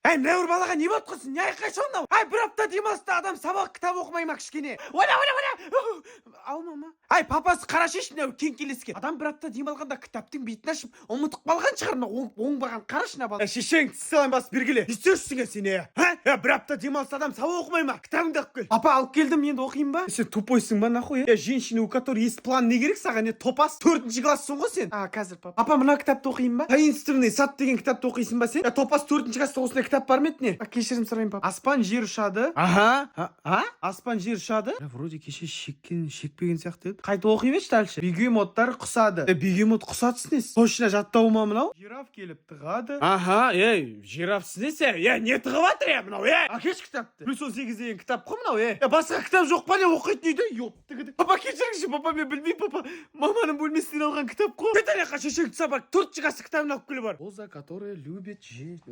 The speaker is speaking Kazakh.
Ай, мына бір балаға не болып қалсын? Не айқайшы мынау? Ай, бір апта демалыста адам сабақ кітап оқымай ма кішкене? Ал мама. Ай, папасы қарашеш мынау кеңкелеске. Адам бір апта демалғанда кітаптың бетін ашып, ұмытып қалған шығар мынау оңбаған. Қарашы мына бала. Шешең тіс салайын басып бергіле. Не істеушісің сен бір апта демалыста адам сабақ оқымай ма? Кітабыңды алып кел. Папа, алып келдім, енді оқимын ба? Сен тупойсың ба нахуй? Женщина, у которой есть план, не керек саған? Не топас? 4-ші классың ғой сен? Қазір папа. Папа, мына кітапты оқимын ба? Таинственный сад деген кітапты оқисың ба сен? Топас 4-ші класста осындай кітап бар ма еді не? Кешірім сұрайын папа. Аспан жер ұшады. Аспан жер ұшады. Вроде кеше шекпеген сияқты еді. Қайта оқи берші дальше. Бегемоттар құсады. Бегемот құсады сінесіз? Точно жаттау ма мынау? Жираф келіп тығады. Жираф сінесе? Не тығып атыр мынау? Әкеш кітапты. Плюс 18 деген кітап қой мынау? Басқа кітап жоқ па не оқитын үйде? Папа кешіріңізші, папа мен білмеймін, папа. Маманың бөлмесінен алған кітап қой. Кет ана шешең собак 4-ші класс кітабын алып келе бар. Роза, которая любит жить.